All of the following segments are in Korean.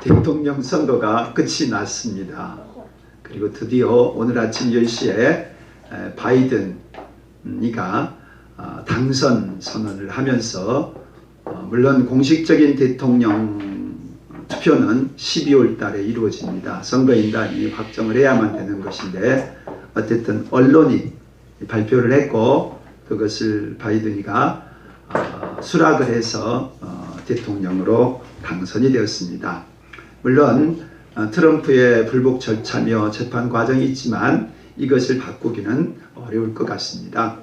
대통령 선거가 끝이 났습니다. 그리고 드디어 오늘 아침 10시에 바이든이가 당선 선언을 하면서 물론 공식적인 대통령 투표는 12월 달에 이루어집니다. 선거인단이 확정을 해야만 되는 것인데 어쨌든 언론이 발표를 했고 그것을 바이든이가 수락을 해서 대통령으로 당선이 되었습니다. 물론 트럼프의 불복 절차며 재판 과정이 있지만 이것을 바꾸기는 어려울 것 같습니다.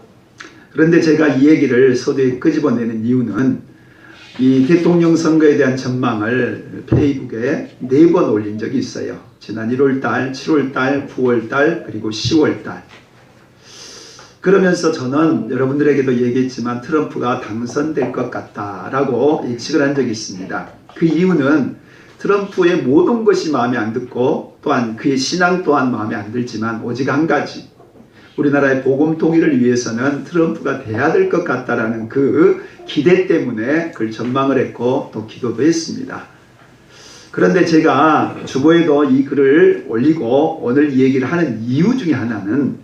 그런데 제가 이 얘기를 서두에 끄집어내는 이유는 이 대통령 선거에 대한 전망을 페이북에 4번 올린 적이 있어요. 지난 1월달, 7월달, 9월달, 그리고 10월달. 그러면서 저는 여러분들에게도 얘기했지만 트럼프가 당선될 것 같다라고 예측을 한 적이 있습니다. 그 이유는 트럼프의 모든 것이 마음에 안 들고 또한 그의 신앙 또한 마음에 안 들지만 오직 한 가지, 우리나라의 복음 통일을 위해서는 트럼프가 돼야 될 것 같다라는 그 기대 때문에 그걸 전망을 했고 또 기도도 했습니다. 그런데 제가 주보에도 이 글을 올리고 오늘 이 얘기를 하는 이유 중에 하나는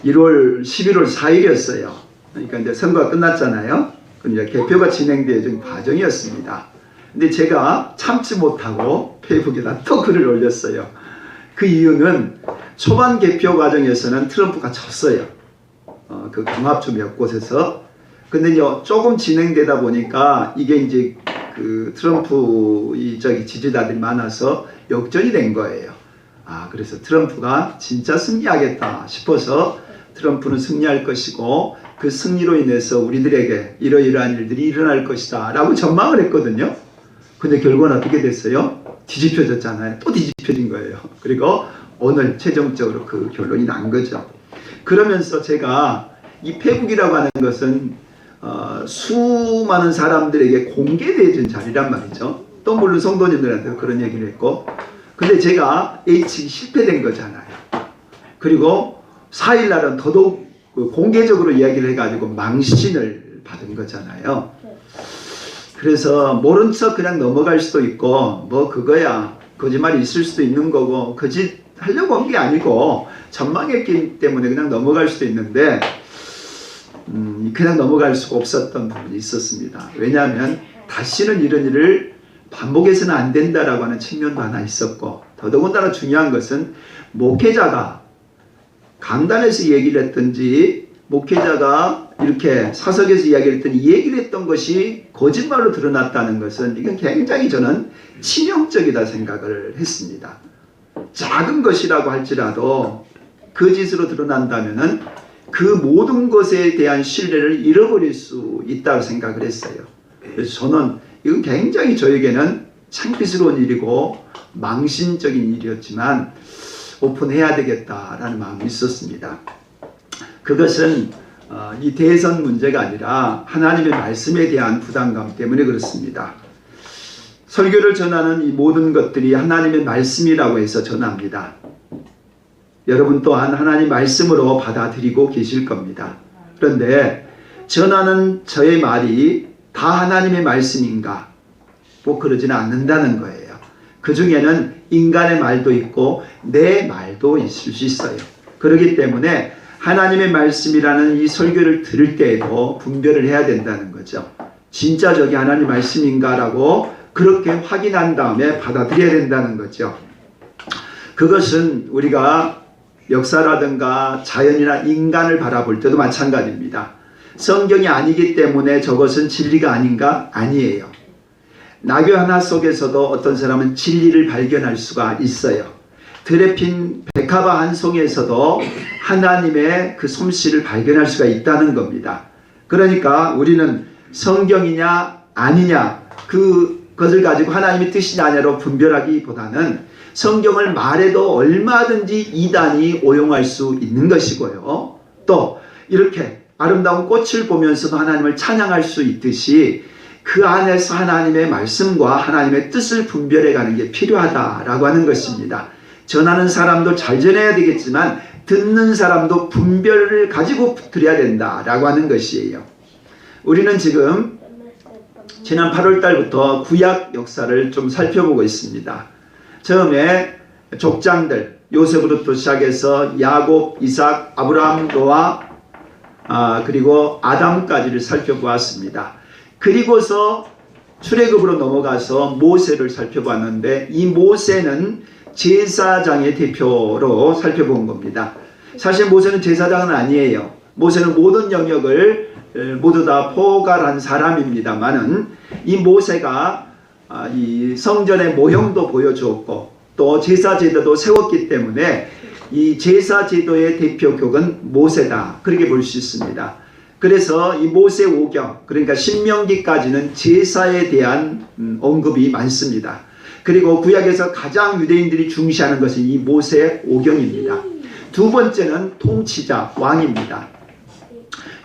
11월 4일이었어요. 그러니까 이제 선거가 끝났잖아요. 이제 개표가 진행되어진 과정이었습니다. 근데 제가 참지 못하고 페이북에다 또 글을 올렸어요. 그 이유는 초반 개표 과정에서는 트럼프가 졌어요. 그 경합주 몇 곳에서. 근데 이제 조금 진행되다 보니까 이게 이제 그 트럼프 지지자들이 많아서 역전이 된 거예요. 그래서 트럼프가 진짜 승리하겠다 싶어서 트럼프는 승리할 것이고 그 승리로 인해서 우리들에게 이러이러한 일들이 일어날 것이다 라고 전망을 했거든요. 근데 결과는 어떻게 됐어요? 뒤집혀졌잖아요. 또 뒤집혀진 거예요. 그리고 오늘 최종적으로 그 결론이 난 거죠. 그러면서 제가 이 페북이라고 하는 것은 수많은 사람들에게 공개되어진 자리란 말이죠. 또 물론 성도님들한테도 그런 얘기를 했고, 근데 제가 예측이 실패된 거잖아요. 그리고 4일날은 더더욱 공개적으로 이야기를 해가지고 망신을 받은 거잖아요. 그래서 모른 척 그냥 넘어갈 수도 있고 뭐 그거야 거짓말이 있을 수도 있는 거고 거짓 하려고 한 게 아니고 전망했기 때문에 그냥 넘어갈 수도 있는데 그냥 넘어갈 수가 없었던 부분이 있었습니다. 왜냐하면 다시는 이런 일을 반복해서는 안 된다라고 하는 측면도 하나 있었고, 더더군다나 중요한 것은 목회자가 강단에서 얘기를 했든지 목회자가 이렇게 사석에서 이야기를 했더니 이 얘기를 했던 것이 거짓말로 드러났다는 것은 이건 굉장히 저는 치명적이다 생각을 했습니다. 작은 것이라고 할지라도 거짓으로 드러난다면은 그 모든 것에 대한 신뢰를 잃어버릴 수 있다고 생각을 했어요. 그래서 저는 이건 굉장히 저에게는 창피스러운 일이고 망신적인 일이었지만 오픈해야 되겠다라는 마음이 있었습니다. 그것은 이 대선 문제가 아니라 하나님의 말씀에 대한 부담감 때문에 그렇습니다. 설교를 전하는 이 모든 것들이 하나님의 말씀이라고 해서 전합니다. 여러분 또한 하나님 말씀으로 받아들이고 계실 겁니다. 그런데 전하는 저의 말이 다 하나님의 말씀인가? 꼭 그러지는 않는다는 거예요. 그 중에는 인간의 말도 있고 내 말도 있을 수 있어요. 그렇기 때문에 하나님의 말씀이라는 이 설교를 들을 때에도 분별을 해야 된다는 거죠. 진짜 저게 하나님 말씀인가라고 그렇게 확인한 다음에 받아들여야 된다는 거죠. 그것은 우리가 역사라든가 자연이나 인간을 바라볼 때도 마찬가지입니다. 성경이 아니기 때문에 저것은 진리가 아닌가? 아니에요. 나귀 하나 속에서도 어떤 사람은 진리를 발견할 수가 있어요. 들에 핀 백합화 한 송이에서도 하나님의 그 솜씨를 발견할 수가 있다는 겁니다. 그러니까 우리는 성경이냐 아니냐 그것을 가지고 하나님의 뜻이냐 아니냐로 분별하기보다는 성경을 말해도 얼마든지 이단이 오용할 수 있는 것이고요. 또 이렇게 아름다운 꽃을 보면서도 하나님을 찬양할 수 있듯이 그 안에서 하나님의 말씀과 하나님의 뜻을 분별해 가는 게 필요하다라고 하는 것입니다. 전하는 사람도 잘 전해야 되겠지만 듣는 사람도 분별을 가지고 드려야 된다라고 하는 것이에요. 우리는 지금 지난 8월 달부터 구약 역사를 좀 살펴보고 있습니다. 처음에 족장들 요셉으로부터 시작해서 야곱, 이삭, 아브라함, 노아 그리고 아담까지를 살펴보았습니다. 그리고서 출애굽으로 넘어가서 모세를 살펴봤는데 이 모세는 제사장의 대표로 살펴본 겁니다. 사실 모세는 제사장은 아니에요. 모세는 모든 영역을 모두 다 포괄한 사람입니다만은 이 모세가 이 성전의 모형도 보여주었고 또 제사제도도 세웠기 때문에 이 제사제도의 대표격은 모세다, 그렇게 볼 수 있습니다. 그래서 이 모세 오경, 그러니까 신명기까지는 제사에 대한 언급이 많습니다. 그리고 구약에서 가장 유대인들이 중시하는 것은 이 모세 오경입니다. 두 번째는 통치자, 왕입니다.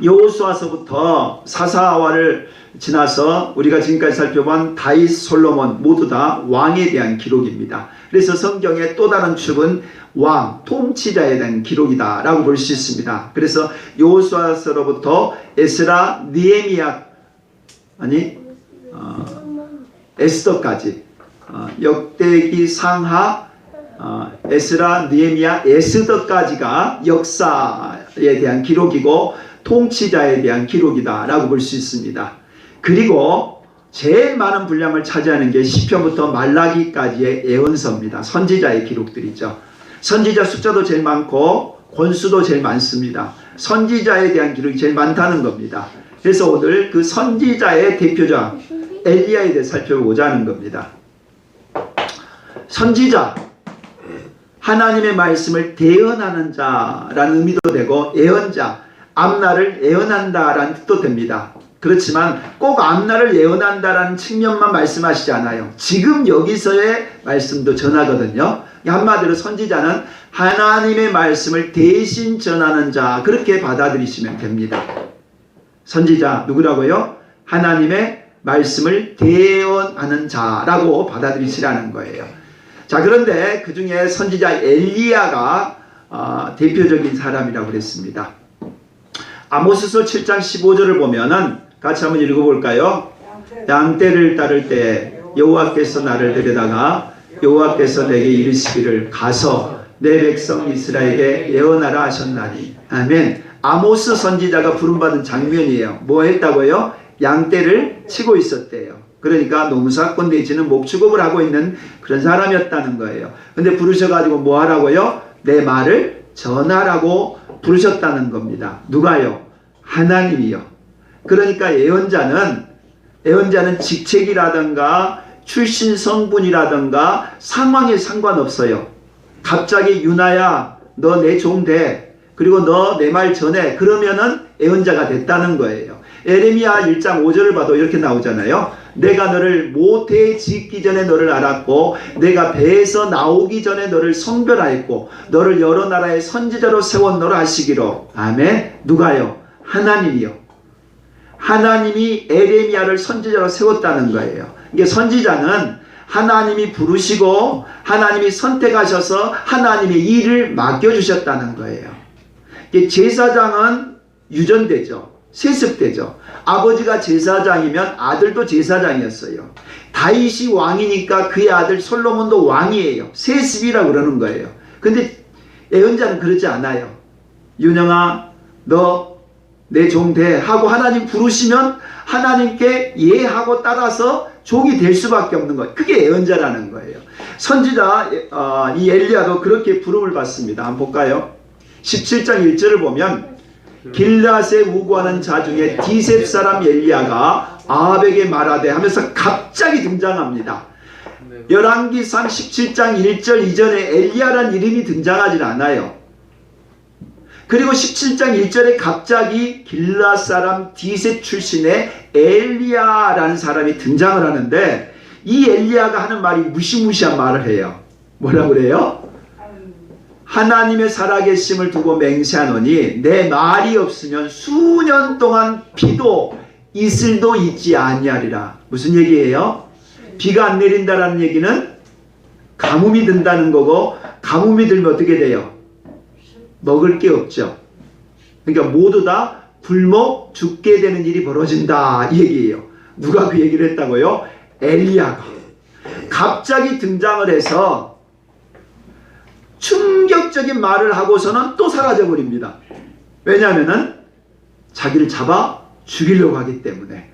여호수아서부터 사사와를 지나서 우리가 지금까지 살펴본 다윗, 솔로몬 모두 다 왕에 대한 기록입니다. 그래서 성경의 또 다른 축은 왕, 통치자에 대한 기록이다 라고 볼 수 있습니다. 그래서 여호수아서로부터 에스라, 느헤미야 에스더까지 역대기, 상하, 에스라, 느헤미야, 에스더까지가 역사에 대한 기록이고 통치자에 대한 기록이다 라고 볼 수 있습니다. 그리고 제일 많은 분량을 차지하는 게 시편부터 말라기까지의 예언서입니다. 선지자의 기록들이죠. 선지자 숫자도 제일 많고 권수도 제일 많습니다. 선지자에 대한 기록이 제일 많다는 겁니다. 그래서 오늘 그 선지자의 대표자 엘리야에 대해 살펴보고자 하는 겁니다. 선지자, 하나님의 말씀을 대언하는 자라는 의미도 되고 예언자, 앞날을 예언한다라는 뜻도 됩니다. 그렇지만 꼭 앞날을 예언한다라는 측면만 말씀하시지 않아요. 지금 여기서의 말씀도 전하거든요. 한마디로 선지자는 하나님의 말씀을 대신 전하는 자, 그렇게 받아들이시면 됩니다. 선지자 누구라고요? 하나님의 말씀을 대언하는 자라고 받아들이시라는 거예요. 자, 그런데 그 중에 선지자 엘리야가 대표적인 사람이라고 그랬습니다. 아모스서 7장 15절을 보면은 같이 한번 읽어볼까요? 양떼를 따를 때 여호와께서 나를 데려다가 여호와께서 내게 이르시기를 가서 내 백성 이스라엘에게 예언하라 하셨나니. 아멘. 아모스 선지자가 부름받은 장면이에요. 뭐 했다고요? 양떼를 치고 있었대요. 그러니까 농사꾼 내지는 목축업을 하고 있는 그런 사람이었다는 거예요. 근데 부르셔가지고 뭐 하라고요? 내 말을 전하라고 부르셨다는 겁니다. 누가요? 하나님이요. 그러니까 예언자는 직책이라든가 출신 성분이라든가 상황에 상관없어요. 갑자기 유나야 너 내 종 돼, 그리고 너 내 말 전해, 그러면은 예언자가 됐다는 거예요. 에레미야 1장 5절을 봐도 이렇게 나오잖아요. 내가 너를 모태에 짓기 전에 너를 알았고 내가 배에서 나오기 전에 너를 성별하였고 너를 여러 나라의 선지자로 세웠노라 하시기로. 아멘. 누가요? 하나님이요. 하나님이 에레미야를 선지자로 세웠다는 거예요. 이게 선지자는 하나님이 부르시고 하나님이 선택하셔서 하나님의 일을 맡겨주셨다는 거예요. 제사장은 유전되죠. 세습되죠. 아버지가 제사장이면 아들도 제사장이었어요. 다윗이 왕이니까 그의 아들 솔로몬도 왕이에요. 세습이라고 그러는 거예요. 근데 예언자는 그러지 않아요. 윤영아 너 내 종 돼 하고 하나님 부르시면 하나님께 예하고 따라서 종이 될 수밖에 없는 거예요. 그게 예언자라는 거예요. 선지자 이 엘리야도 그렇게 부름을 받습니다. 한번 볼까요? 17장 1절을 보면 길앗에 우고하는 자 중에 디셉 사람 엘리야가 아합에게 말하되 하면서 갑자기 등장합니다. 열왕기상 17장 1절 이전에 엘리야란 이름이 등장하지 않아요. 그리고 17장 1절에 갑자기 길앗 사람 디셉 출신의 엘리야라는 사람이 등장을 하는데 이 엘리야가 하는 말이 무시무시한 말을 해요. 뭐라고 그래요? 하나님의 살아계심을 두고 맹세하노니 내 말이 없으면 수년 동안 비도 이슬도 있지 아니하리라. 무슨 얘기예요? 비가 안 내린다라는 얘기는 가뭄이 든다는 거고, 가뭄이 들면 어떻게 돼요? 먹을 게 없죠. 그러니까 모두 다 굶어 죽게 되는 일이 벌어진다 이 얘기예요. 누가 그 얘기를 했다고요? 엘리야가 갑자기 등장을 해서 충격적인 말을 하고서는 또 사라져 버립니다. 왜냐하면은 자기를 잡아 죽이려고 하기 때문에.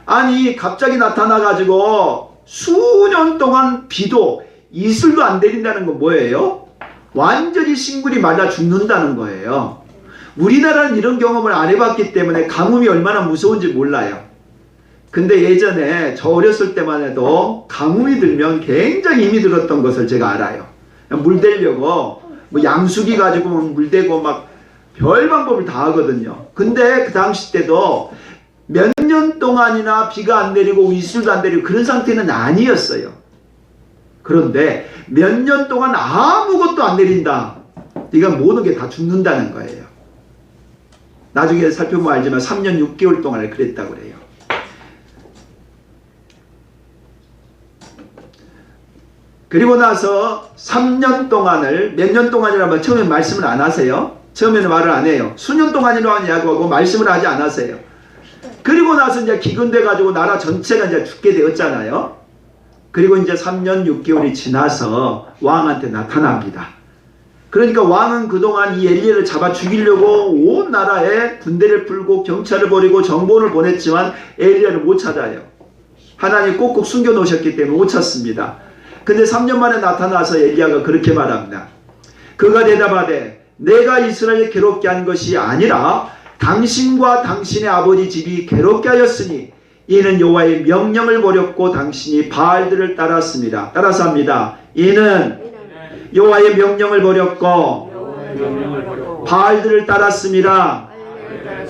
아니 갑자기 나타나 가지고 수년 동안 비도 이슬도 안 내린다는 건 뭐예요? 완전히 신굴이 맞아 죽는다는 거예요. 우리나라는 이런 경험을 안 해봤기 때문에 가뭄이 얼마나 무서운지 몰라요. 근데 예전에 저 어렸을 때만 해도 가뭄이 들면 굉장히 힘이 들었던 것을 제가 알아요. 물 대려고 뭐 양수기 가지고 물 대고 막 별 방법을 다 하거든요. 근데 그 당시 때도 몇 년 동안이나 비가 안 내리고 이슬도 안 내리고 그런 상태는 아니었어요. 그런데 몇 년 동안 아무것도 안 내린다. 이거 모든 게 다 죽는다는 거예요. 나중에 살펴보면 알지만 3년 6개월 동안을 그랬다고 그래요. 그리고 나서 3년 동안을 몇 년 동안이라면 처음에 말씀을 안 하세요. 처음에는 말을 안 해요. 수년 동안이라고 하고 말씀을 하지 않았어요. 그리고 나서 이제 기근돼 가지고 나라 전체가 이제 죽게 되었잖아요. 그리고 이제 3년 6개월이 지나서 왕한테 나타납니다. 그러니까 왕은 그동안 이 엘리야를 잡아 죽이려고 온 나라에 군대를 풀고 경찰을 벌이고 정보를 보냈지만 엘리야를 못 찾아요. 하나님 꼭꼭 숨겨 놓으셨기 때문에 못 찾습니다. 근데 3년 만에 나타나서 엘리야가 그렇게 말합니다. 그가 대답하되 내가 이스라엘을 괴롭게 한 것이 아니라 당신과 당신의 아버지 집이 괴롭게 하였으니 이는 여호와의 명령을 버렸고 당신이 바알들을 따랐습니다. 따라서 합니다. 이는 여호와의 명령을 버렸고 바알들을 따랐습니다.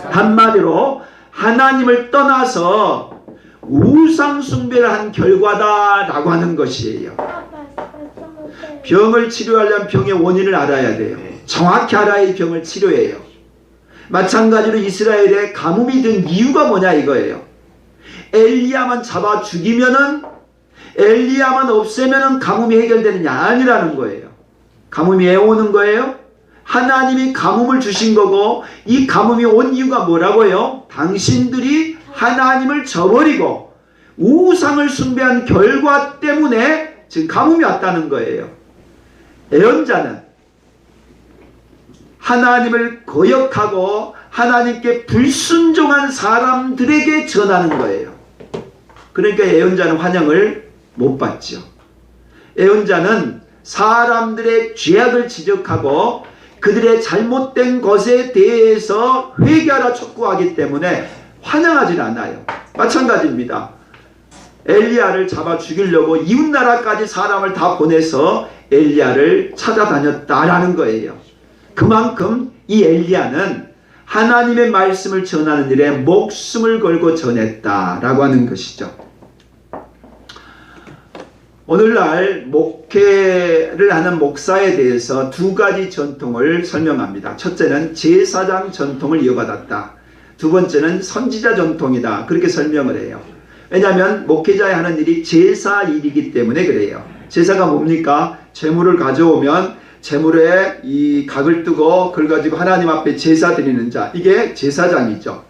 한마디로 하나님을 떠나서 우상 숭배를 한 결과다라고 하는 것이에요. 병을 치료하려면 병의 원인을 알아야 돼요. 정확히 알아야 이 병을 치료해요. 마찬가지로 이스라엘에 가뭄이 든 이유가 뭐냐 이거예요. 엘리야만 잡아 죽이면은 엘리야만 없애면은 가뭄이 해결되느냐 아니라는 거예요. 가뭄이 왜 오는 거예요? 하나님이 가뭄을 주신 거고 이 가뭄이 온 이유가 뭐라고요? 당신들이 하나님을 저버리고 우상을 숭배한 결과 때문에 지금 가뭄이 왔다는 거예요. 예언자는 하나님을 거역하고 하나님께 불순종한 사람들에게 전하는 거예요. 그러니까 예언자는 환영을 못 받죠. 예언자는 사람들의 죄악을 지적하고 그들의 잘못된 것에 대해서 회개하라 촉구하기 때문에 환영하지 않아요. 마찬가지입니다. 엘리야를 잡아 죽이려고 이웃나라까지 사람을 다 보내서 엘리야를 찾아다녔다라는 거예요. 그만큼 이 엘리야는 하나님의 말씀을 전하는 일에 목숨을 걸고 전했다라고 하는 것이죠. 오늘날 목회를 하는 목사에 대해서 두 가지 전통을 설명합니다. 첫째는 제사장 전통을 이어받았다. 두 번째는 선지자 전통이다. 그렇게 설명을 해요. 왜냐하면 목회자의 하는 일이 제사 일이기 때문에 그래요. 제사가 뭡니까? 제물을 가져오면 제물에 이 각을 뜨고 그걸 가지고 하나님 앞에 제사 드리는 자, 이게 제사장이죠.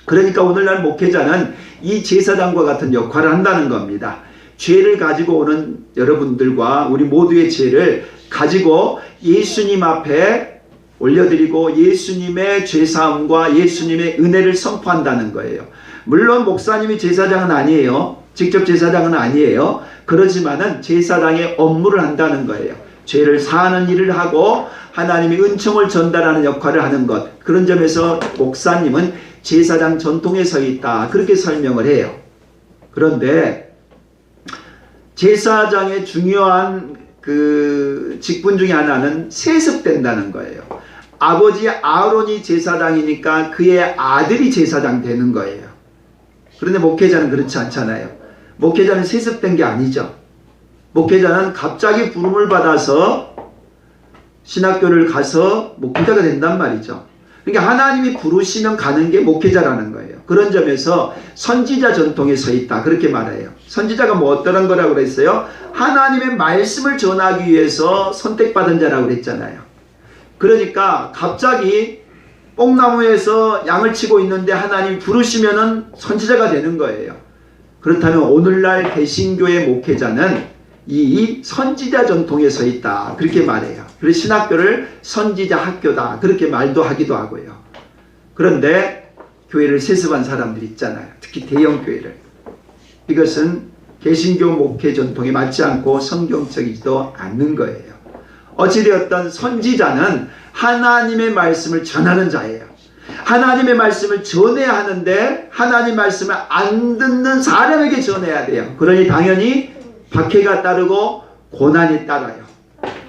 그러니까 오늘날 목회자는 이 제사장과 같은 역할을 한다는 겁니다. 죄를 가지고 오는 여러분들과 우리 모두의 죄를 가지고 예수님 앞에 올려드리고 예수님의 죄사함과 예수님의 은혜를 선포한다는 거예요. 물론 목사님이 제사장은 아니에요. 직접 제사장은 아니에요. 그렇지만은 제사장의 업무를 한다는 거예요. 죄를 사하는 일을 하고 하나님의 은총을 전달하는 역할을 하는 것. 그런 점에서 목사님은 제사장 전통에 서 있다. 그렇게 설명을 해요. 그런데 제사장의 중요한 그 직분 중에 하나는 세습된다는 거예요. 아버지 아론이 제사장이니까 그의 아들이 제사장 되는 거예요. 그런데 목회자는 그렇지 않잖아요. 목회자는 세습된 게 아니죠. 목회자는 갑자기 부름을 받아서 신학교를 가서 목회자가 된단 말이죠. 그러니까 하나님이 부르시면 가는 게 목회자라는 거예요. 그런 점에서 선지자 전통에 서 있다. 그렇게 말해요. 선지자가 뭐 어떤 거라고 그랬어요? 하나님의 말씀을 전하기 위해서 선택받은 자라고 그랬잖아요. 그러니까 갑자기 뽕나무에서 양을 치고 있는데 하나님이 부르시면은 선지자가 되는 거예요. 그렇다면 오늘날 개신교의 목회자는 이 선지자 전통에 서 있다, 그렇게 말해요. 그래서 신학교를 선지자 학교다, 그렇게 말도 하기도 하고요. 그런데 교회를 세습한 사람들이 있잖아요. 특히 대형 교회를. 이것은 개신교 목회 전통에 맞지 않고 성경적이지도 않는 거예요. 어찌되었든 선지자는 하나님의 말씀을 전하는 자예요. 하나님의 말씀을 전해야 하는데 하나님 말씀을 안 듣는 사람에게 전해야 돼요. 그러니 당연히 박해가 따르고 고난이 따라요.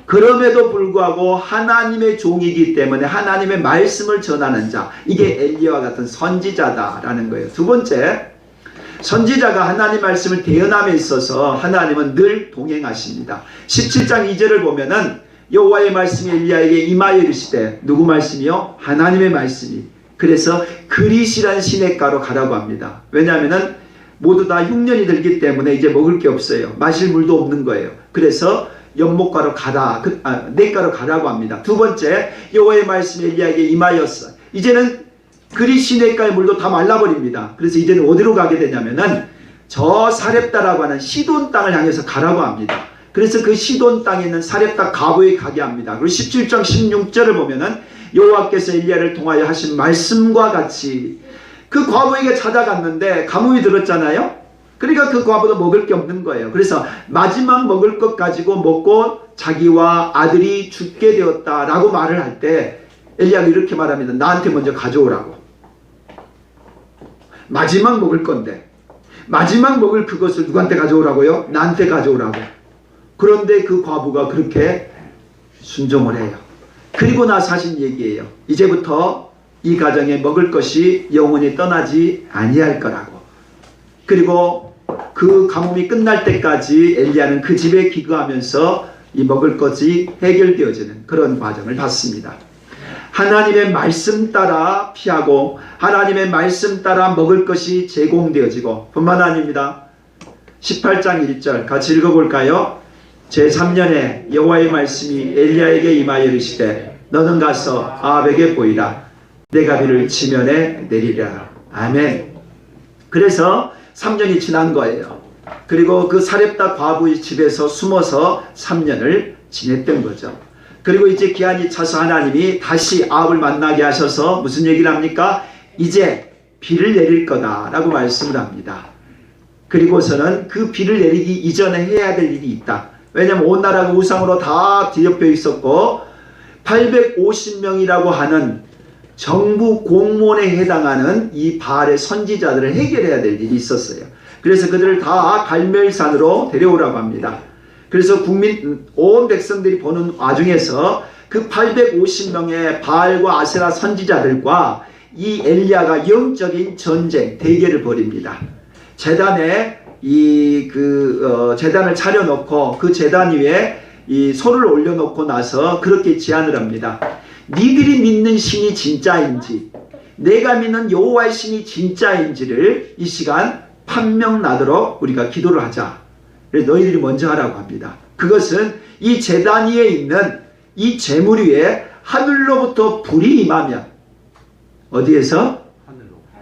그럼에도 불구하고 하나님의 종이기 때문에 하나님의 말씀을 전하는 자, 이게 엘리야와 같은 선지자다라는 거예요. 두 번째, 선지자가 하나님 말씀을 대언함에 있어서 하나님은 늘 동행하십니다. 17장 2절을 보면은 여호와의 말씀이 엘리야에게 임하여 이르시되, 누구 말씀이요? 하나님의 말씀이. 그래서 그릿이란 시냇가로 가라고 합니다. 왜냐하면은 모두 다 흉년이 들기 때문에 이제 먹을 게 없어요. 마실 물도 없는 거예요. 그래서 연못가로 가라, 냇가로 가라고 합니다. 두 번째, 여호와의 말씀이 엘리야에게 임하였어. 이제는 그릿 시냇가의 물도 다 말라버립니다. 그래서 이제는 어디로 가게 되냐면은 저 사렙다라고 하는 시돈 땅을 향해서 가라고 합니다. 그래서 그 시돈 땅에 있는 사렙다 가보에 가게 합니다. 그리고 17장 16절을 보면은 여호와께서 엘리야를 통하여 하신 말씀과 같이 그 과부에게 찾아갔는데 가뭄이 들었잖아요. 그러니까 그 과부도 먹을 게 없는 거예요. 그래서 마지막 먹을 것 가지고 먹고 자기와 아들이 죽게 되었다라고 말을 할 때 엘리야가 이렇게 말합니다. 나한테 먼저 가져오라고. 마지막 먹을 건데 마지막 먹을 그것을 누구한테 가져오라고요? 나한테 가져오라고. 그런데 그 과부가 그렇게 순종을 해요. 그리고 나서 하신 얘기예요. 이제부터 이 가정에 먹을 것이 영원히 떠나지 아니할 거라고. 그리고 그 가뭄이 끝날 때까지 엘리야는 그 집에 기거하면서 이 먹을 것이 해결되어지는 그런 과정을 봤습니다. 하나님의 말씀 따라 피하고 하나님의 말씀 따라 먹을 것이 제공되어지고 뿐만 아닙니다. 18장 1절 같이 읽어볼까요? 제3년에 여호와의 말씀이 엘리야에게 임하여 이르시되 너는 가서 아합에게 보이라. 내가 비를 지면에 내리라. 아멘. 그래서 3년이 지난 거예요. 그리고 그 사렙다 과부의 집에서 숨어서 3년을 지냈던 거죠. 그리고 이제 기한이 차서 하나님이 다시 아합을 만나게 하셔서 무슨 얘기를 합니까? 이제 비를 내릴 거다라고 말씀을 합니다. 그리고서는 그 비를 내리기 이전에 해야 될 일이 있다. 왜냐하면 온 나라가 우상으로 다 뒤엎여 있었고 850명이라고 하는 정부 공무원에 해당하는 이 바알의 선지자들을 해결해야 될 일이 있었어요. 그래서 그들을 다 갈멜산으로 데려오라고 합니다. 그래서 온 백성들이 보는 와중에서 그 850명의 바알과 아세라 선지자들과 이 엘리야가 영적인 전쟁, 대결을 벌입니다. 제단에 제단을 차려놓고 그 제단 위에 이 소를 올려놓고 나서 그렇게 제안을 합니다. 니들이 믿는 신이 진짜인지 내가 믿는 여호와의 신이 진짜인지를 이 시간 판명나도록 우리가 기도를 하자. 그래서 너희들이 먼저 하라고 합니다. 그것은 이 제단 위에 있는 이 제물 위에 하늘로부터 불이 임하면, 어디에서?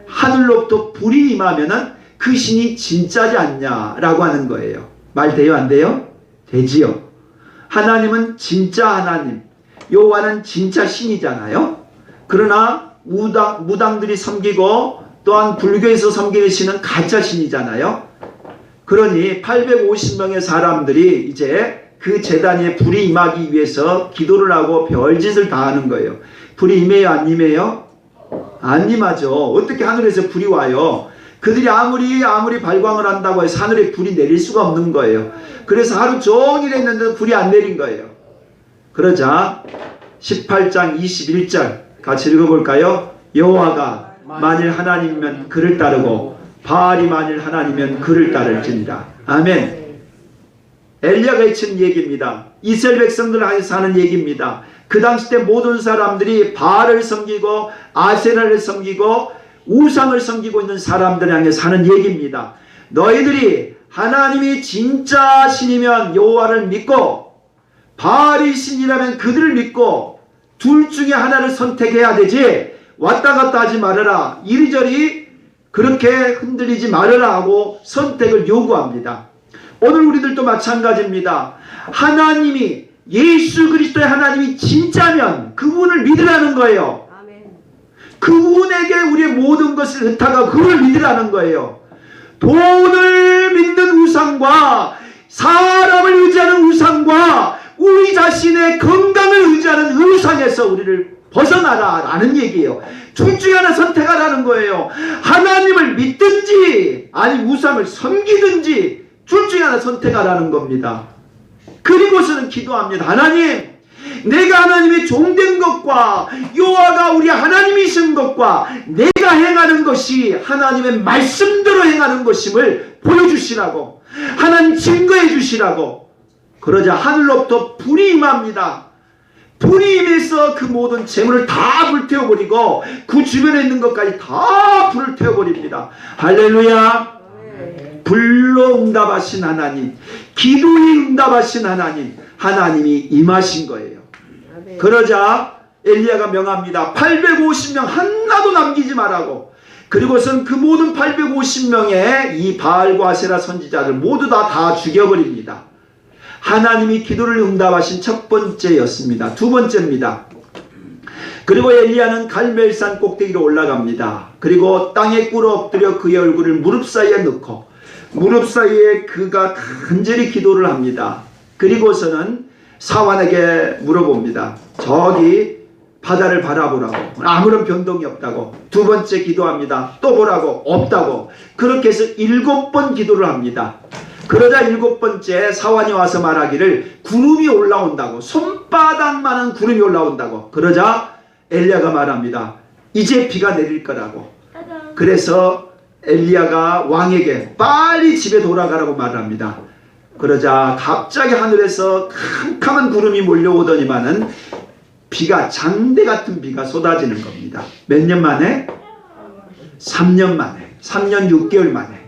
하늘로부터 불이 임하면은 그 신이 진짜지 않냐라고 하는 거예요. 말 돼요, 안 돼요? 되지요. 하나님은 진짜 하나님, 여호와는 진짜 신이잖아요. 그러나 무당들이 섬기고 또한 불교에서 섬기는 신은 가짜 신이잖아요. 그러니 850명의 사람들이 이제 그 제단에 불이 임하기 위해서 기도를 하고 별짓을 다 하는 거예요. 불이 임해요, 안 임해요? 안 임하죠. 어떻게 하늘에서 불이 와요? 그들이 아무리 발광을 한다고 해서 하늘에 불이 내릴 수가 없는 거예요. 그래서 하루 종일 했는데 불이 안 내린 거예요. 그러자 18장 21절 같이 읽어볼까요? 여호와가 만일 하나님이면 그를 따르고 바알이 만일 하나님이면 그를 따를지니라. 아멘. 엘리야가 해친 얘기입니다. 이스라엘 백성들 안에서 하는 얘기입니다. 그 당시 때 모든 사람들이 바알을 섬기고 아세라를 섬기고 우상을 섬기고 있는 사람들 향해서 하는 얘기입니다. 너희들이 하나님이 진짜 신이면 여호와를 믿고 바알이 신이라면 그들을 믿고 둘 중에 하나를 선택해야 되지 왔다 갔다 하지 말아라. 이리저리 그렇게 흔들리지 말아라 하고 선택을 요구합니다. 오늘 우리들도 마찬가지입니다. 하나님이, 예수 그리스도의 하나님이 진짜면 그분을 믿으라는 거예요. 그분에게 우리의 모든 것을 의탁하고 그분을 믿으라는 거예요. 돈을 믿는 우상과 사람을 의지하는 우상과 우리 자신의 건강을 의지하는 우상에서 우리를 벗어나라라는 얘기예요. 둘 중에 하나 선택하라는 거예요. 하나님을 믿든지 아니 우상을 섬기든지 둘 중에 하나 선택하라는 겁니다. 그리고서는 기도합니다. 하나님, 내가 하나님의 종된 것과 여호와가 우리 하나님이신 것과 내가 행하는 것이 하나님의 말씀대로 행하는 것임을 보여주시라고, 하나님 증거해 주시라고. 그러자 하늘로부터 불이 임합니다. 불이 임해서 그 모든 재물을 다 불태워버리고 그 주변에 있는 것까지 다 불을 태워버립니다. 할렐루야. 불로 응답하신 하나님, 기도에 응답하신 하나님, 하나님이 임하신 거예요. 그러자 엘리야가 명합니다. 850명 하나도 남기지 말라고. 그리고선 그 모든 850명의 이 바알과 아세라 선지자들 모두 다 죽여버립니다. 하나님이 기도를 응답하신 첫 번째였습니다. 두 번째입니다. 그리고 엘리야는 갈멜산 꼭대기로 올라갑니다. 그리고 땅에 꿇어 엎드려 그의 얼굴을 무릎 사이에 넣고 무릎 사이에 그가 간절히 기도를 합니다. 그리고서는 사환에게 물어봅니다. 저기 바다를 바라보라고. 아무런 변동이 없다고. 두 번째 기도합니다. 또 보라고. 없다고. 그렇게 해서 7번 기도를 합니다. 그러자 7번째 사환이 와서 말하기를 구름이 올라온다고. 손바닥만한 구름이 올라온다고. 그러자 엘리야가 말합니다. 이제 비가 내릴 거라고. 그래서 엘리야가 왕에게 빨리 집에 돌아가라고 말합니다. 그러자 갑자기 하늘에서 캄캄한 구름이 몰려오더니만은 비가, 장대 같은 비가 쏟아지는 겁니다. 몇 년 만에? 3년 만에. 3년 6개월 만에.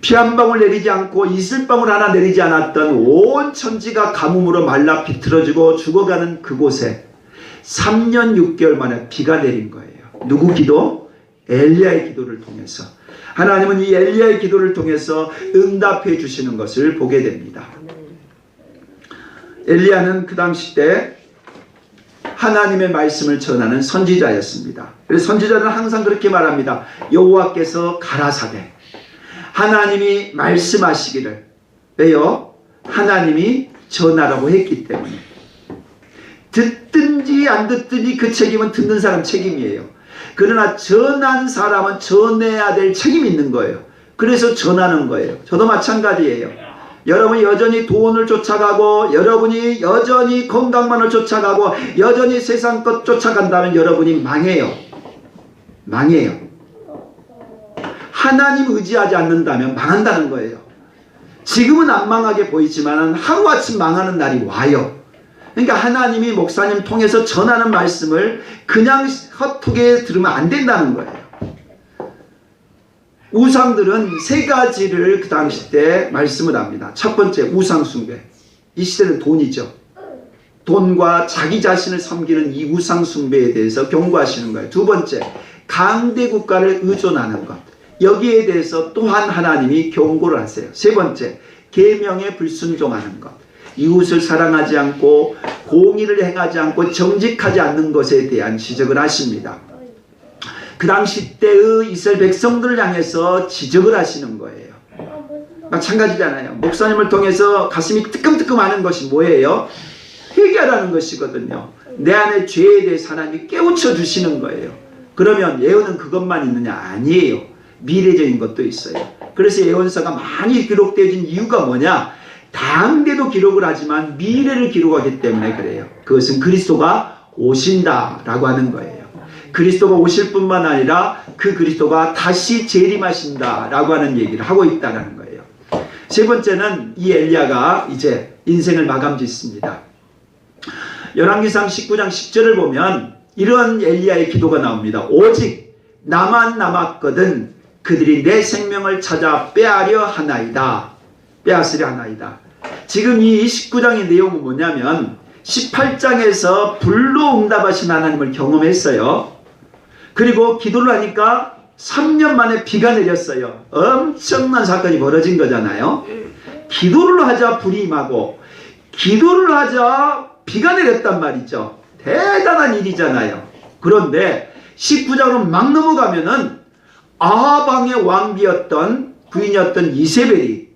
피 한 방울 내리지 않고 이슬방울 하나 내리지 않았던 온 천지가 가뭄으로 말라 비틀어지고 죽어가는 그곳에 3년 6개월 만에 비가 내린 거예요. 누구 기도? 엘리야의 기도를 통해서. 하나님은 이 엘리야의 기도를 통해서 응답해 주시는 것을 보게 됩니다. 엘리야는 그 당시 때 하나님의 말씀을 전하는 선지자였습니다. 그래서 선지자는 항상 그렇게 말합니다. 여호와께서 가라사대, 하나님이 말씀하시기를. 왜요? 하나님이 전하라고 했기 때문에. 듣든지 안 듣든지 그 책임은 듣는 사람 책임이에요. 그러나 전한 사람은 전해야 될 책임이 있는 거예요. 그래서 전하는 거예요. 저도 마찬가지예요. 여러분이 여전히 돈을 쫓아가고 여러분이 여전히 건강만을 쫓아가고 여전히 세상 것 쫓아간다면 여러분이 망해요. 망해요. 하나님 의지하지 않는다면 망한다는 거예요. 지금은 안 망하게 보이지만 하루아침 망하는 날이 와요. 그러니까 하나님이 목사님 통해서 전하는 말씀을 그냥 헛되게 들으면 안 된다는 거예요. 우상들은 세 가지를 그 당시 때 말씀을 합니다. 첫 번째, 우상 숭배. 이 시대는 돈이죠. 돈과 자기 자신을 섬기는 이 우상 숭배에 대해서 경고하시는 거예요. 두 번째, 강대 국가를 의존하는 것. 여기에 대해서 또한 하나님이 경고를 하세요. 세 번째, 계명에 불순종하는 것. 이웃을 사랑하지 않고 공의를 행하지 않고 정직하지 않는 것에 대한 지적을 하십니다. 그 당시 때의 이스라엘 백성들을 향해서 지적을 하시는 거예요. 마찬가지잖아요. 목사님을 통해서 가슴이 뜨끔뜨끔하는 것이 뭐예요? 회개하라는 것이거든요. 내 안의 죄에 대해서 하나님이 깨우쳐 주시는 거예요. 그러면 예언은 그것만 있느냐? 아니에요. 미래적인 것도 있어요. 그래서 예언서가 많이 기록되어진 이유가 뭐냐? 당대도 기록을 하지만 미래를 기록하기 때문에 그래요. 그것은 그리스도가 오신다라고 하는 거예요. 그리스도가 오실 뿐만 아니라 그 그리스도가 다시 재림하신다라고 하는 얘기를 하고 있다는 거예요. 세 번째는 이 엘리야가 이제 인생을 마감 짓습니다. 열왕기상 19장 10절을 보면 이런 엘리야의 기도가 나옵니다. 오직 나만 남았거든 그들이 내 생명을 찾아 빼앗으려 하나이다. 빼앗으려 하나이다. 지금 이 19장의 내용은 뭐냐면 18장에서 불로 응답하신 하나님을 경험했어요. 그리고 기도를 하니까 3년 만에 비가 내렸어요. 엄청난 사건이 벌어진 거잖아요. 기도를 하자 불이 임하고 기도를 하자 비가 내렸단 말이죠. 대단한 일이잖아요. 그런데 19장으로 막 넘어가면은 아방의 왕비였던 부인이었던 이세벨이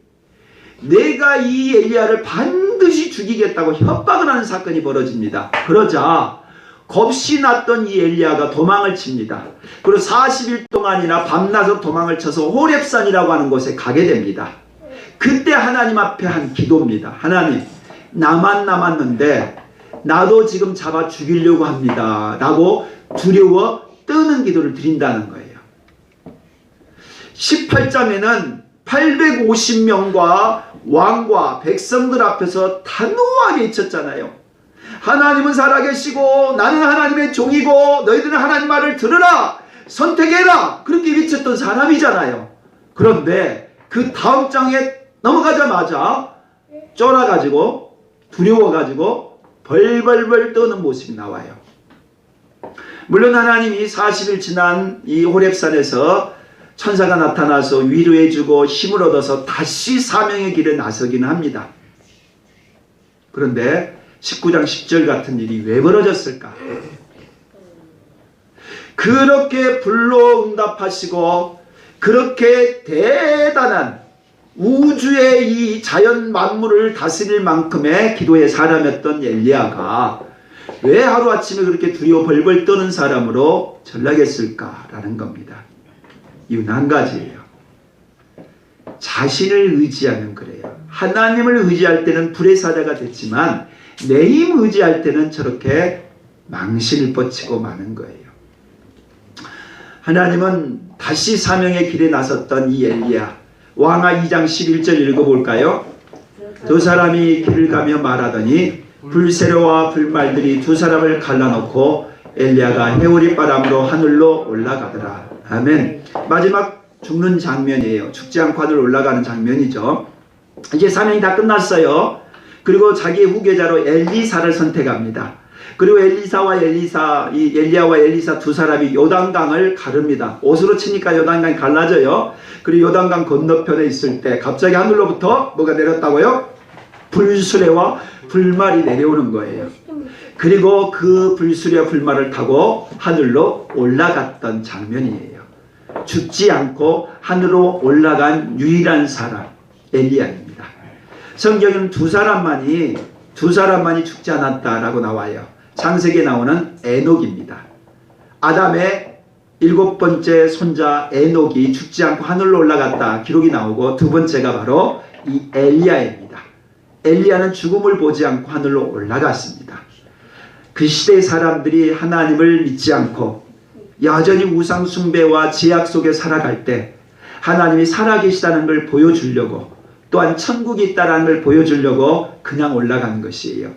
내가 이 엘리야를 반드시 죽이겠다고 협박을 하는 사건이 벌어집니다. 그러자 겁이 났던 이 엘리야가 도망을 칩니다. 그리고 40일 동안이나 밤낮으로 도망을 쳐서 호렙산이라고 하는 곳에 가게 됩니다. 그때 하나님 앞에 한 기도입니다. 하나님, 나만 남았는데 나도 지금 잡아 죽이려고 합니다 라고 두려워 떠는 기도를 드린다는 거예요. 18장에는 850명과 왕과 백성들 앞에서 단호하게 외쳤잖아요. 하나님은 살아계시고 나는 하나님의 종이고 너희들은 하나님 말을 들으라, 선택해라, 그렇게 외쳤던 사람이잖아요. 그런데 그 다음 장에 넘어가자마자 쫄아가지고 두려워가지고 벌벌벌 떠는 모습이 나와요. 물론 하나님이 40일 지난 이 호렙산에서 천사가 나타나서 위로해주고 힘을 얻어서 다시 사명의 길에 나서기는 합니다. 그런데 19장 10절 같은 일이 왜 벌어졌을까? 그렇게 불로 응답하시고 그렇게 대단한 우주의 이 자연 만물을 다스릴 만큼의 기도의 사람이었던 엘리야가 왜 하루아침에 그렇게 두려워 벌벌 떠는 사람으로 전락했을까라는 겁니다. 이유는 한 가지예요. 자신을 의지하면 그래요. 하나님을 의지할 때는 불의 사자가 됐지만 내 힘 의지할 때는 저렇게 망신을 뻗치고 마는 거예요. 하나님은 다시 사명의 길에 나섰던 이 엘리야, 왕하 2장 11절 읽어볼까요? 두 사람이 길을 가며 말하더니 불세로와 불말들이 두 사람을 갈라놓고 엘리야가 해오리 바람으로 하늘로 올라가더라. 아멘. 마지막 죽는 장면이에요. 죽지 않고 하늘 올라가는 장면이죠. 이제 사명이 다 끝났어요. 그리고 자기의 후계자로 엘리사를 선택합니다. 그리고 엘리야와 엘리사 두 사람이 요단강을 가릅니다. 옷으로 치니까 요단강이 갈라져요. 그리고 요단강 건너편에 있을 때 갑자기 하늘로부터 뭐가 내렸다고요? 불수레와 불말이 내려오는 거예요. 그리고 그 불수레와 불말을 타고 하늘로 올라갔던 장면이에요. 죽지 않고 하늘로 올라간 유일한 사람, 엘리야입니다. 성경에는 두 사람만이 죽지 않았다라고 나와요. 창세기에 나오는 에녹입니다. 아담의 7번째 손자 에녹이 죽지 않고 하늘로 올라갔다 기록이 나오고 두 번째가 바로 이 엘리야입니다. 엘리야는 죽음을 보지 않고 하늘로 올라갔습니다. 그 시대의 사람들이 하나님을 믿지 않고 여전히 우상 숭배와 제약 속에 살아갈 때 하나님이 살아계시다는 걸 보여주려고 또한 천국이 있다는 걸 보여주려고 그냥 올라간 것이에요.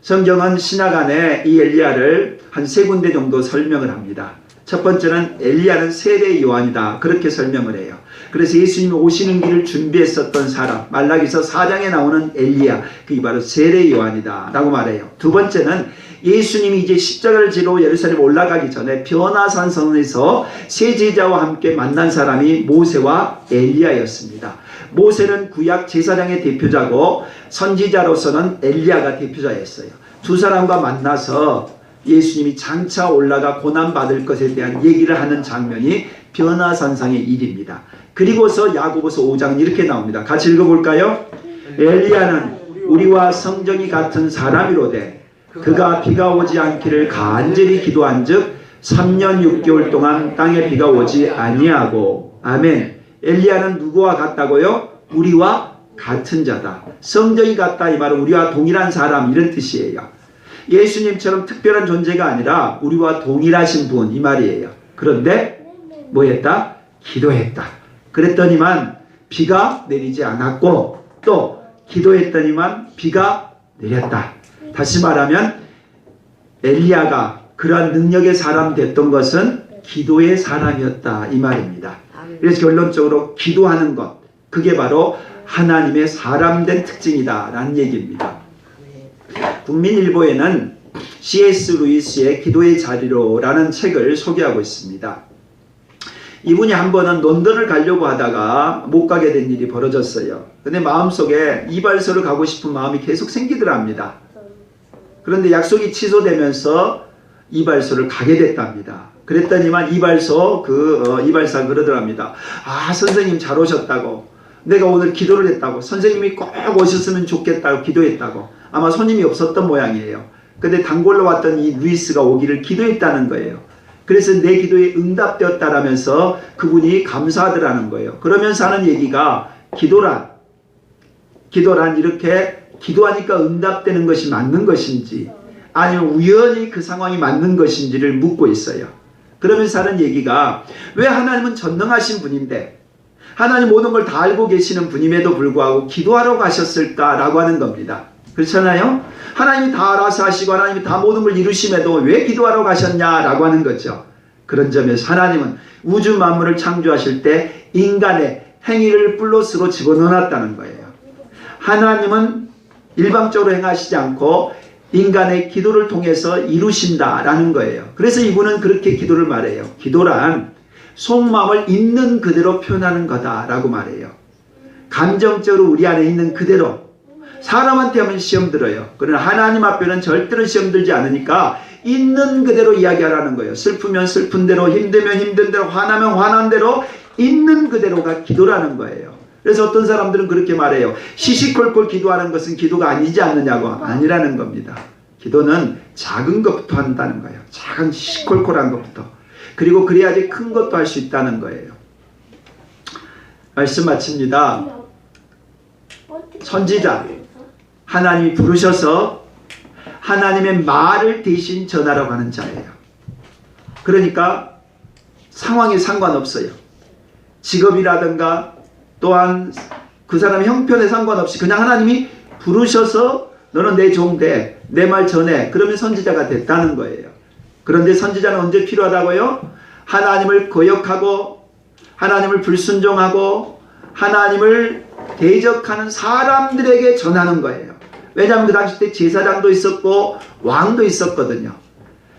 성경은 신약 안에 이 엘리야를 한 3군데 정도 설명을 합니다. 첫 번째는 엘리야는 세례 요한이다, 그렇게 설명을 해요. 그래서 예수님이 오시는 길을 준비했었던 사람, 말라기서 4장에 나오는 엘리야, 그게 바로 세례 요한이다 라고 말해요. 두 번째는 예수님이 이제 십자가를 지러 예루살렘 올라가기 전에 변화산성에서 세 제자와 함께 만난 사람이 모세와 엘리야였습니다. 모세는 구약 제사장의 대표자고 선지자로서는 엘리야가 대표자였어요. 두 사람과 만나서 예수님이 장차 올라가 고난받을 것에 대한 얘기를 하는 장면이 변화산상의 일입니다. 그리고서 야고보서 5장은 이렇게 나옵니다. 같이 읽어볼까요? 엘리야는 우리와 성정이 같은 사람이로되 그가 비가 오지 않기를 간절히 기도한 즉 3년 6개월 동안 땅에 비가 오지 아니하고. 아멘. 엘리야는 누구와 같다고요? 우리와 같은 자다. 성정이 같다 이 말은 우리와 동일한 사람 이런 뜻이에요. 예수님처럼 특별한 존재가 아니라 우리와 동일하신 분 이 말이에요. 그런데 뭐 했다? 기도했다. 그랬더니만 비가 내리지 않았고 또 기도했더니만 비가 내렸다. 다시 말하면 엘리야가 그러한 능력의 사람 됐던 것은 기도의 사람이었다 이 말입니다. 그래서 결론적으로 기도하는 것, 그게 바로 하나님의 사람된 특징이다 라는 얘기입니다. 국민일보에는 C.S. 루이스의 기도의 자리로 라는 책을 소개하고 있습니다. 이분이 한 번은 런던을 가려고 하다가 못 가게 된 일이 벌어졌어요. 근데 마음속에 이발소를 가고 싶은 마음이 계속 생기더랍니다. 그런데 약속이 취소되면서 이발소를 가게 됐답니다. 그랬더니만 이발사가 그러더랍니다. 아, 선생님 잘 오셨다고. 내가 오늘 기도를 했다고. 선생님이 꼭 오셨으면 좋겠다고 기도했다고. 아마 손님이 없었던 모양이에요. 근데 단골로 왔던 이 루이스가 오기를 기도했다는 거예요. 그래서 내 기도에 응답되었다라면서 그분이 감사하더라는 거예요. 그러면서 하는 얘기가 기도란 이렇게 기도하니까 응답되는 것이 맞는 것인지 아니면 우연히 그 상황이 맞는 것인지를 묻고 있어요. 그러면서 하는 얘기가 왜 하나님은 전능하신 분인데 하나님 모든 걸 다 알고 계시는 분임에도 불구하고 기도하러 가셨을까라고 하는 겁니다. 그렇잖아요? 하나님이 다 알아서 하시고 하나님이 다 모든 걸 이루심에도 왜 기도하러 가셨냐라고 하는 거죠. 그런 점에서 하나님은 우주 만물을 창조하실 때 인간의 행위를 플러스로 집어넣어놨다는 거예요. 하나님은 일방적으로 행하시지 않고 인간의 기도를 통해서 이루신다라는 거예요. 그래서 이분은 그렇게 기도를 말해요. 기도란 속마음을 있는 그대로 표현하는 거다라고 말해요. 감정적으로 우리 안에 있는 그대로. 사람한테 하면 시험 들어요. 그러나 하나님 앞에는 절대로 시험 들지 않으니까 있는 그대로 이야기하라는 거예요. 슬프면 슬픈 대로, 힘들면 힘든 대로, 화나면 화난 대로 있는 그대로가 기도라는 거예요. 그래서 어떤 사람들은 그렇게 말해요. 시시콜콜 기도하는 것은 기도가 아니지 않느냐고. 아니라는 겁니다. 기도는 작은 것부터 한다는 거예요. 작은 시시콜콜한 것부터. 그리고 그래야지 큰 것도 할 수 있다는 거예요. 말씀 마칩니다. 선지자 하나님이 부르셔서 하나님의 말을 대신 전하라고 하는 자예요. 그러니까 상황에 상관없어요. 직업이라든가 또한 그 사람의 형편에 상관없이 그냥 하나님이 부르셔서 너는 내 종돼, 내 말 전해. 그러면 선지자가 됐다는 거예요. 그런데 선지자는 언제 필요하다고요? 하나님을 거역하고 하나님을 불순종하고 하나님을 대적하는 사람들에게 전하는 거예요. 왜냐하면 그 당시 때 제사장도 있었고 왕도 있었거든요.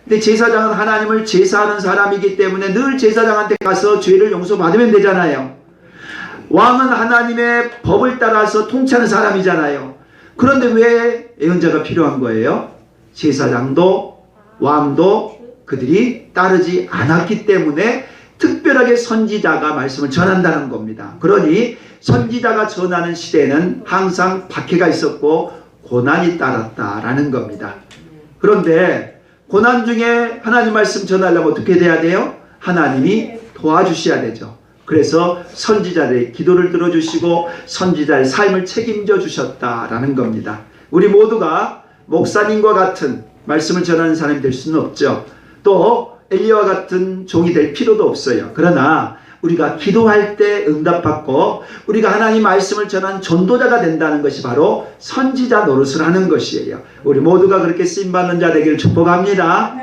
근데 제사장은 하나님을 제사하는 사람이기 때문에 늘 제사장한테 가서 죄를 용서받으면 되잖아요. 왕은 하나님의 법을 따라서 통치하는 사람이잖아요. 그런데 왜 예언자가 필요한 거예요? 제사장도 왕도 그들이 따르지 않았기 때문에 특별하게 선지자가 말씀을 전한다는 겁니다. 그러니 선지자가 전하는 시대에는 항상 박해가 있었고 고난이 따랐다라는 겁니다. 그런데 고난 중에 하나님 말씀 전하려면 어떻게 돼야 돼요? 하나님이 도와주셔야 되죠. 그래서 선지자들의 기도를 들어주시고 선지자의 삶을 책임져 주셨다라는 겁니다. 우리 모두가 목사님과 같은 말씀을 전하는 사람이 될 수는 없죠. 또 엘리야와 같은 종이 될 필요도 없어요. 그러나 우리가 기도할 때 응답받고 우리가 하나님 말씀을 전하는 전도자가 된다는 것이 바로 선지자 노릇을 하는 것이에요. 우리 모두가 그렇게 쓰임받는 자 되기를 축복합니다.